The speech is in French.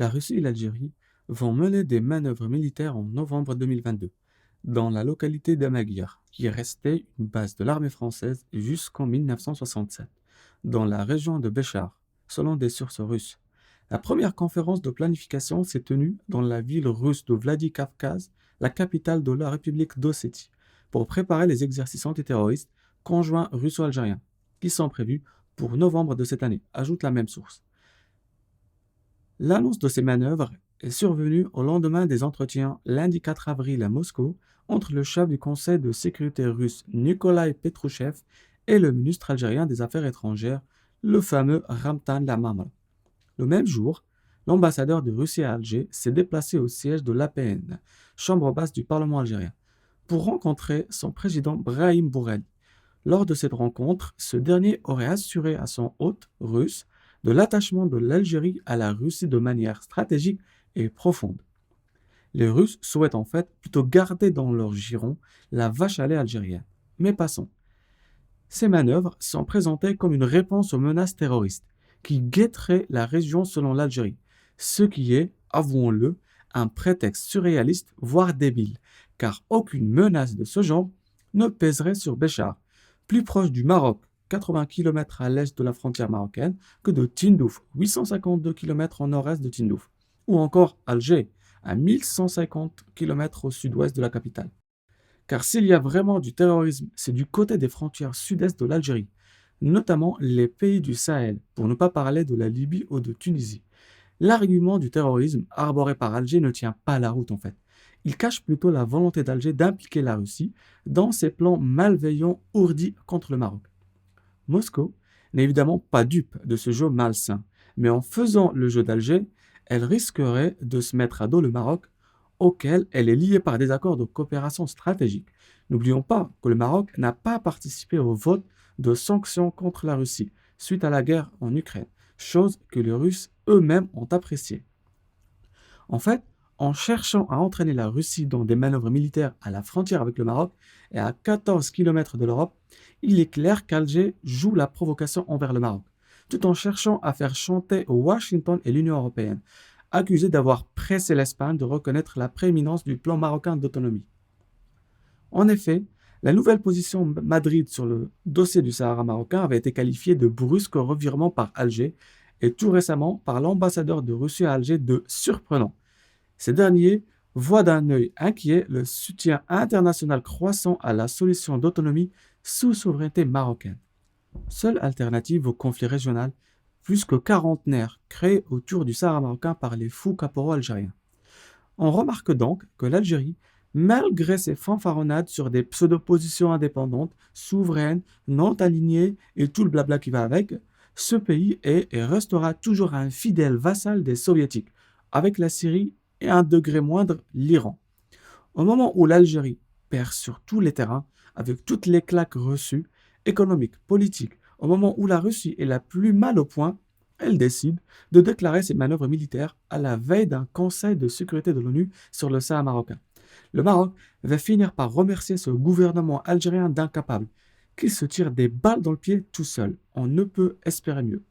La Russie et l'Algérie vont mener des manœuvres militaires en novembre 2022 dans la localité d'Amaguir, qui est restée une base de l'armée française jusqu'en 1967, dans la région de Béchar, selon des sources russes. La première conférence de planification s'est tenue dans la ville russe de Vladikavkaz, la capitale de la République d'Ossétie, pour préparer les exercices antiterroristes conjoints russo-algériens, qui sont prévus pour novembre de cette année, ajoute la même source. L'annonce de ces manœuvres est survenue au lendemain des entretiens lundi 4 avril à Moscou entre le chef du Conseil de sécurité russe Nikolai Petrouchev et le ministre algérien des Affaires étrangères, le fameux Ramtan Lamamra. Le même jour, l'ambassadeur de Russie à Alger s'est déplacé au siège de l'APN, chambre basse du Parlement algérien, pour rencontrer son président Brahim Bourali. Lors de cette rencontre, ce dernier aurait assuré à son hôte russe de l'attachement de l'Algérie à la Russie de manière stratégique et profonde. Les Russes souhaitent en fait plutôt garder dans leur giron la vache à lait algérienne. Mais passons. Ces manœuvres sont présentées comme une réponse aux menaces terroristes qui guetteraient la région selon l'Algérie, ce qui est, avouons-le, un prétexte surréaliste, voire débile, car aucune menace de ce genre ne pèserait sur Béchar, plus proche du Maroc, 80 km à l'est de la frontière marocaine, que de Tindouf, 852 km au nord-est de Tindouf, ou encore Alger, à 1150 km au sud-ouest de la capitale. Car s'il y a vraiment du terrorisme, c'est du côté des frontières sud-est de l'Algérie, notamment les pays du Sahel, pour ne pas parler de la Libye ou de Tunisie. L'argument du terrorisme arboré par Alger ne tient pas la route en fait. Il cache plutôt la volonté d'Alger d'impliquer la Russie dans ses plans malveillants ourdis contre le Maroc. Moscou n'est évidemment pas dupe de ce jeu malsain, mais en faisant le jeu d'Alger, elle risquerait de se mettre à dos le Maroc, auquel elle est liée par des accords de coopération stratégique. N'oublions pas que le Maroc n'a pas participé au vote de sanctions contre la Russie suite à la guerre en Ukraine, chose que les Russes eux-mêmes ont appréciée. En fait, en cherchant à entraîner la Russie dans des manœuvres militaires à la frontière avec le Maroc et à 14 km de l'Europe, il est clair qu'Alger joue la provocation envers le Maroc, tout en cherchant à faire chanter Washington et l'Union européenne, accusés d'avoir pressé l'Espagne de reconnaître la prééminence du plan marocain d'autonomie. En effet, la nouvelle position de Madrid sur le dossier du Sahara marocain avait été qualifiée de brusque revirement par Alger et tout récemment par l'ambassadeur de Russie à Alger de surprenant. Ces derniers voient d'un œil inquiet le soutien international croissant à la solution d'autonomie sous souveraineté marocaine. Seule alternative au conflit régional, plus que quarantenaire créé autour du Sahara marocain par les fous caporaux algériens. On remarque donc que l'Algérie, malgré ses fanfaronnades sur des pseudo-positions indépendantes, souveraines, non alignées et tout le blabla qui va avec, ce pays est et restera toujours un fidèle vassal des soviétiques, avec la Syrie et à un degré moindre l'Iran. Au moment où l'Algérie perd sur tous les terrains, avec toutes les claques reçues, économiques, politiques, au moment où la Russie est la plus mal au point, elle décide de déclarer ses manœuvres militaires à la veille d'un conseil de sécurité de l'ONU sur le Sahara marocain. Le Maroc va finir par remercier ce gouvernement algérien d'incapable, qu'il se tire des balles dans le pied tout seul. On ne peut espérer mieux.